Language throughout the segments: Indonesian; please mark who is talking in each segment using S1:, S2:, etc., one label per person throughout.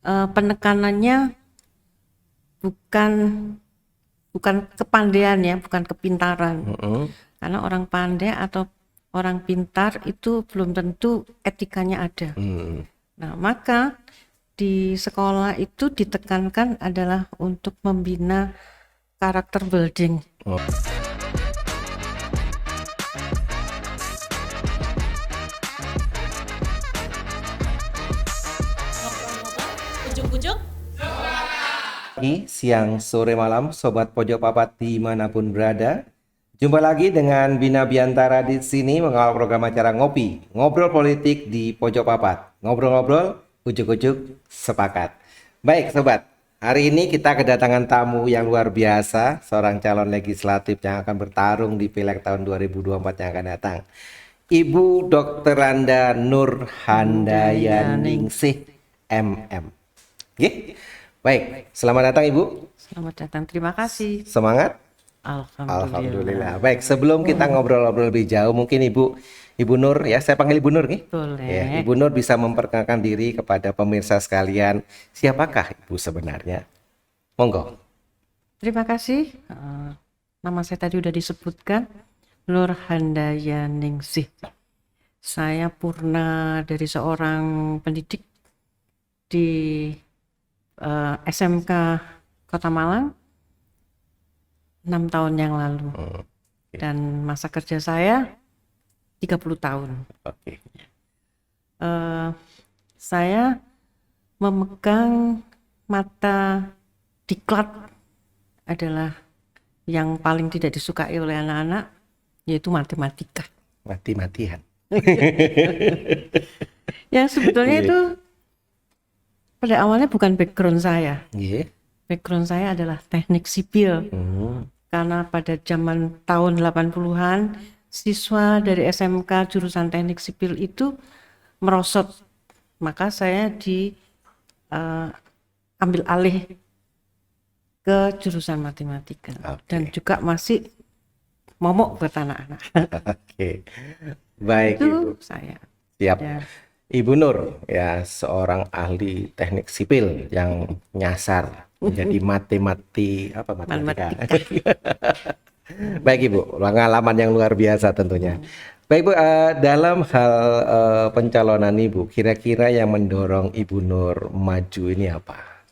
S1: penekanannya bukan bukan kepandaian ya, bukan kepintaran. Karena orang pandai atau orang pintar itu belum tentu etikanya ada. Nah, maka di sekolah itu ditekankan adalah untuk membina karakter building.
S2: Ujuk-ujuk
S3: Pagi, siang, sore, malam, Sobat Pojok Papat dimanapun berada. Jumpa lagi dengan Bina Biantara di sini mengawal program acara Ngobrol Politik di Pojok Papat. Ngobrol-ngobrol, ujuk-ujuk, sepakat. Baik Sobat, hari ini kita kedatangan tamu yang luar biasa, seorang calon legislatif yang akan bertarung di Pileg tahun 2024 yang akan datang. Ibu Dr. Randa Nur Handayaningsih MM. Oke? Baik, selamat datang Ibu.
S1: Selamat datang, terima kasih.
S3: Semangat?
S1: Alhamdulillah.
S3: Baik, sebelum kita ngobrol-ngobrol lebih jauh, mungkin Ibu Nur ya, saya panggil Ibu Nur nih.
S1: Boleh.
S3: Ya, Ibu Nur bisa memperkenalkan diri kepada pemirsa sekalian. Siapakah Ibu sebenarnya? Monggo.
S1: Terima kasih. Nama saya tadi udah disebutkan, Nur Handayaningsih. Saya purna dari seorang pendidik di SMK Kota Malang 6 tahun yang lalu. Dan masa kerja saya 30 tahun.
S3: Oke.
S1: Saya memegang mata diklat adalah yang paling tidak disukai oleh anak-anak, yaitu matematika.
S3: Mati-matian.
S1: Ya sebetulnya itu pada awalnya bukan background saya.
S3: Iya.
S1: Background saya adalah teknik sipil. Karena pada zaman tahun 80-an siswa dari SMK jurusan teknik sipil itu merosot. Maka saya ambil alih ke jurusan matematika. Dan juga masih momok buat anak-anak.
S3: Oke. Baik
S1: Itu
S3: Ibu.
S1: saya.
S3: Siap.
S1: Ya.
S3: Ibu Nur ya seorang ahli teknik sipil yang nyasar menjadi matematika. Baik Ibu, pengalaman yang luar biasa tentunya. Baik Bu, dalam hal pencalonan Ibu, kira-kira yang mendorong Ibu Nur maju ini apa?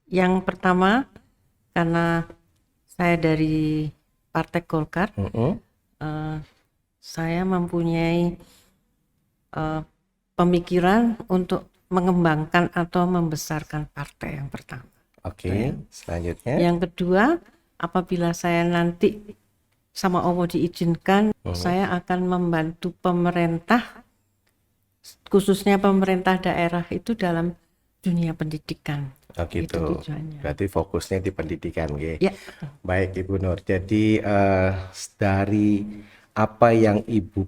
S1: Yang pertama, karena saya dari Partai Golkar, saya mempunyai pemikiran untuk mengembangkan atau membesarkan partai yang pertama.
S3: Oke, selanjutnya.
S1: Yang kedua, apabila saya nanti sama Allah diizinkan, saya akan membantu pemerintah, khususnya pemerintah daerah itu dalam dunia pendidikan.
S3: Oh gitu.
S1: Itu tujuannya.
S3: Berarti fokusnya di pendidikan, nggih.
S1: Ya.
S3: Baik Ibu Nur. Jadi dari apa yang Ibu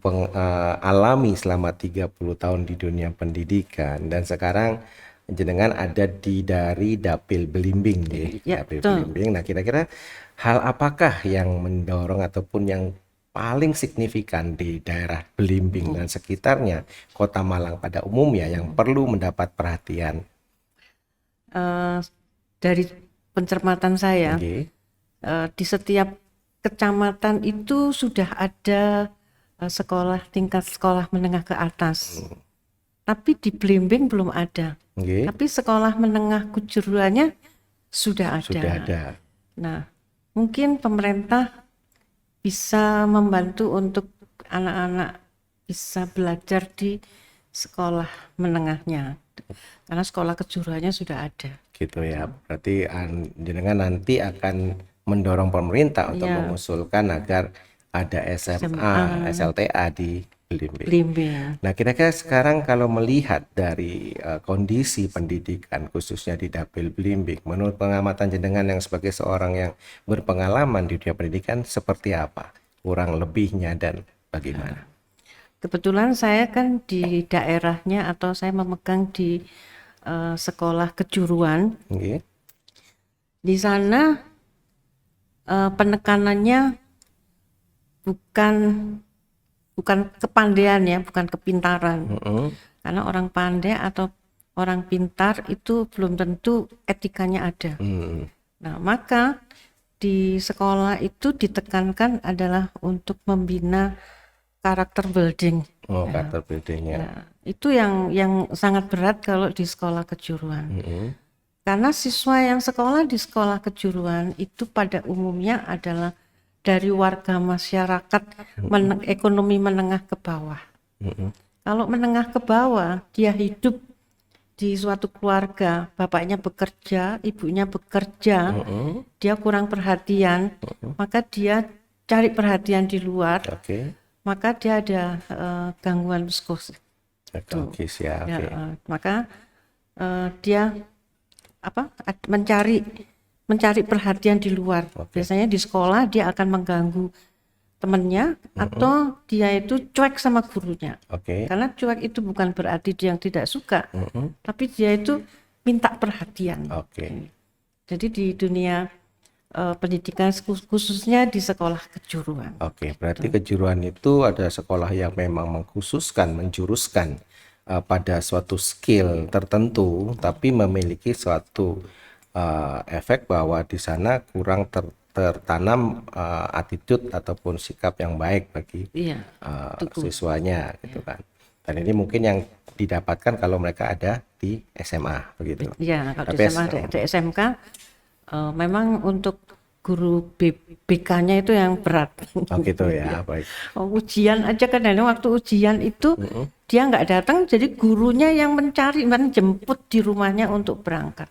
S3: alami selama 30 tahun di dunia pendidikan dan sekarang jenengan ada dari Dapil Belimbing nggih.
S1: Ya,
S3: Dapil
S1: betul.
S3: Belimbing. Nah, kira-kira hal apakah yang mendorong ataupun yang paling signifikan di daerah Belimbing dan sekitarnya Kota Malang pada umumnya yang perlu mendapat perhatian?
S1: Dari pencermatan saya,
S3: Nggih.
S1: di setiap kecamatan itu sudah ada tingkat sekolah menengah ke atas. Tapi di Belimbing belum ada.
S3: Nggih.
S1: Tapi sekolah menengah kejuruannya sudah ada.
S3: Sudah ada.
S1: Nah, mungkin pemerintah bisa membantu untuk anak-anak bisa belajar di sekolah menengahnya. Karena sekolah kejuruannya sudah ada.
S3: Gitu ya. Berarti jenengan nanti akan mendorong pemerintah untuk
S1: Iya.
S3: mengusulkan agar ada SMA, SLTA di Belimbing.
S1: Belimbing.
S3: Nah, kira-kira sekarang kalau melihat dari kondisi pendidikan khususnya di Dapil Belimbing, menurut pengamatan jenengan yang sebagai seorang yang berpengalaman di dunia pendidikan seperti apa? Kurang lebihnya dan bagaimana?
S1: Kebetulan saya kan di daerahnya atau saya memegang di sekolah kejuruan.
S3: Nggih.
S1: Di sana penekanannya bukan kepandaian ya, bukan kepintaran. Karena orang pandai atau orang pintar itu belum tentu etikanya ada. Nah, maka di sekolah itu ditekankan adalah untuk membina karakter building.
S3: Karakter buildingnya.
S1: Nah, itu yang sangat berat kalau di sekolah kejuruan. Karena siswa yang sekolah di sekolah kejuruan itu pada umumnya adalah dari warga masyarakat ekonomi menengah ke bawah. Kalau menengah ke bawah, dia hidup di suatu keluarga, bapaknya bekerja, ibunya bekerja, dia kurang perhatian, maka dia cari perhatian di luar, maka dia ada gangguan psikologi. Maka dia mencari perhatian di luar. Biasanya di sekolah dia akan mengganggu temannya atau dia itu cuek sama gurunya. Karena cuek itu bukan berarti dia yang tidak suka, tapi dia itu minta perhatian. Jadi di dunia pendidikan khususnya di sekolah kejuruan.
S3: Berarti kejuruan itu ada sekolah yang memang mengkhususkan, menjuruskan pada suatu skill tertentu, tapi memiliki suatu efek bahwa di sana kurang tertanam attitude ataupun sikap yang baik bagi siswanya, gitu kan. Dan ini mungkin yang didapatkan kalau mereka ada di SMA, begitu.
S1: Iya, kalau di SMA, di SMK memang untuk guru BK-nya itu yang berat.
S3: Gitu ya, baik.
S1: Ujian aja kan, waktu ujian itu dia nggak datang, jadi gurunya yang menjemput di rumahnya untuk berangkat.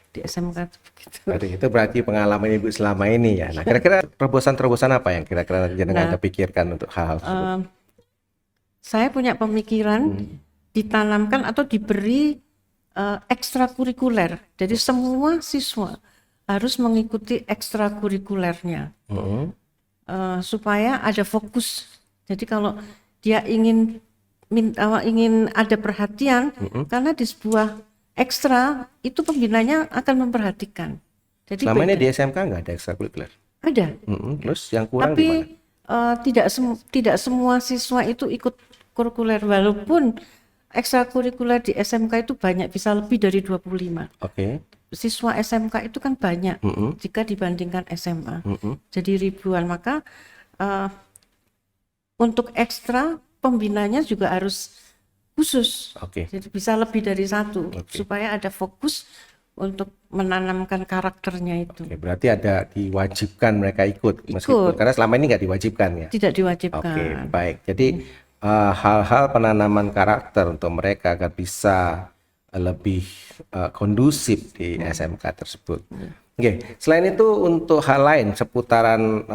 S1: Di SMK begitu.
S3: Itu berarti pengalaman Ibu selama ini ya. Nah, kira-kira terobosan-terobosan apa yang kira-kira jenengan Anda pikirkan untuk hal tersebut?
S1: Saya punya pemikiran ditanamkan atau diberi ekstrakurikuler. Jadi semua siswa harus mengikuti ekstrakurikulernya supaya ada fokus. Jadi kalau dia ingin ada perhatian, karena di sebuah ekstra itu pembinanya akan memperhatikan. Jadi
S3: selama ini di SMK nggak ada ekstrakurikuler?
S1: Ada.
S3: Terus yang kurang
S1: tapi tidak semua siswa itu ikut kurikuler, walaupun ekstrakurikuler di SMK itu banyak, bisa lebih dari 25. Siswa SMK itu kan banyak jika dibandingkan SMA. Jadi ribuan, maka untuk ekstra pembinanya juga harus khusus. Jadi bisa lebih dari satu supaya ada fokus untuk menanamkan karakternya itu.
S3: Berarti ada diwajibkan mereka ikut, meskipun karena selama ini nggak diwajibkan ya?
S1: Tidak diwajibkan.
S3: Baik. Jadi hal-hal penanaman karakter untuk mereka agar bisa lebih kondusif di SMK tersebut. Selain itu untuk hal lain seputaran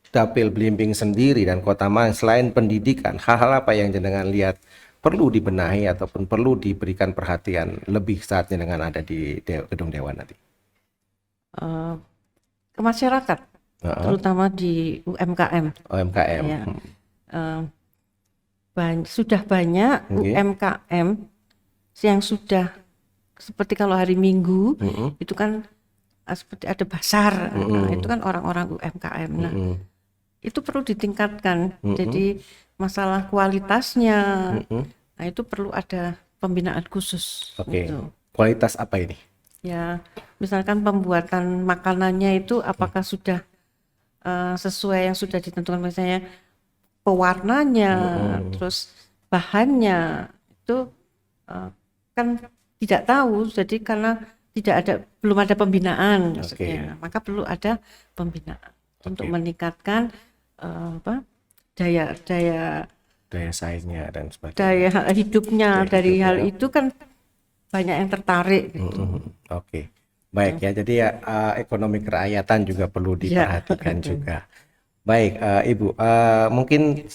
S3: Dapil Blimbing sendiri dan Kota Malang, selain pendidikan, hal-hal apa yang jenengan lihat perlu dibenahi ataupun perlu diberikan perhatian lebih saat jenengan ada di gedung Dewan nanti?
S1: Ke masyarakat, terutama di UMKM. Ya. Sudah banyak UMKM yang sudah seperti kalau hari Minggu itu kan seperti ada pasar, itu kan orang-orang UMKM. Nah, itu perlu ditingkatkan. Jadi masalah kualitasnya, nah itu perlu ada pembinaan khusus. Gitu.
S3: Kualitas apa ini?
S1: Ya, misalkan pembuatan makanannya itu apakah sudah sesuai yang sudah ditentukan, misalnya pewarnanya, terus bahannya itu kan tidak tahu, jadi karena belum ada pembinaan, maka perlu ada pembinaan untuk meningkatkan daya
S3: saingnya dan sebagainya,
S1: daya hidupnya dari hal itu kan banyak yang tertarik.
S3: Baik ya, jadi ya ekonomi kerakyatan juga perlu diperhatikan juga. Baik, Ibu, mungkin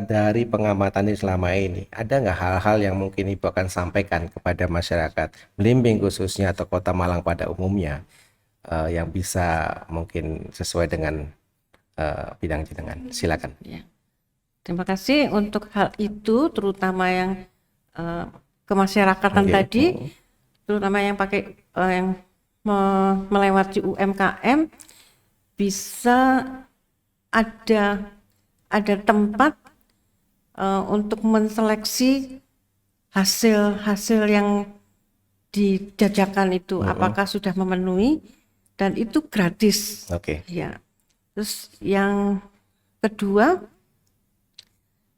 S3: dari pengamatan selama ini, ada nggak hal-hal yang mungkin Ibu akan sampaikan kepada masyarakat Blimbing khususnya atau Kota Malang pada umumnya, yang bisa mungkin sesuai dengan bidang jenengan? Silakan.
S1: Ya. Terima kasih untuk hal itu, terutama yang kemasyarakatan tadi, terutama yang pakai yang melewati UMKM, bisa ada tempat untuk menseleksi hasil yang dijajakan itu apakah sudah memenuhi, dan itu gratis.
S3: Oke.
S1: Ya. Terus yang kedua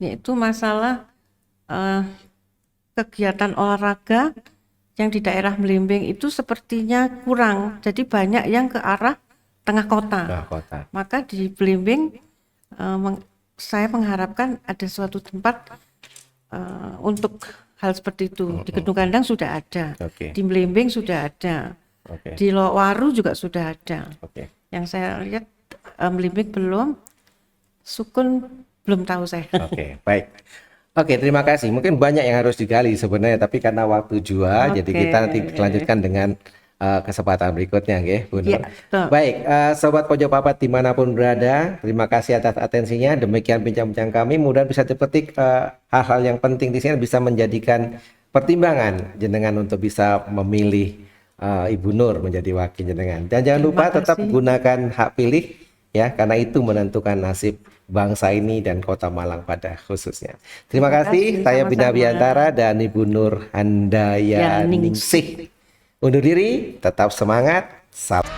S1: yaitu masalah kegiatan olahraga yang di daerah Mlimbing itu sepertinya kurang. Jadi banyak yang ke arah tengah kota.
S3: Nah, kota.
S1: Maka di Belimbing saya mengharapkan ada suatu tempat untuk hal seperti itu. Di Gedung Kandang sudah ada,
S3: Oke.
S1: di Belimbing sudah ada,
S3: Oke.
S1: di Lowaru juga sudah ada.
S3: Oke.
S1: Yang saya lihat Belimbing belum, Sukun belum tahu saya.
S3: Oke, baik. Oke, terima kasih. Mungkin banyak yang harus digali sebenarnya, tapi karena waktu jua, jadi kita nanti lanjutkan dengan kesempatan berikutnya, nggih, Bu Nur.
S1: Iya, betul.
S3: Baik, Sobat Pojok Papat dimanapun berada, terima kasih atas atensinya. Demikian bincang-bincang kami. Mudah bisa dipetik hal-hal yang penting di sini, bisa menjadikan pertimbangan jenengan untuk bisa memilih Ibu Nur menjadi wakil jenengan. Dan jangan lupa tetap gunakan hak pilih, ya, karena itu menentukan nasib bangsa ini dan Kota Malang pada khususnya. Terima kasih. Saya Bina Biantara dan Ibu Nur Handaya Ningsih. Undur diri, tetap semangat. Salam.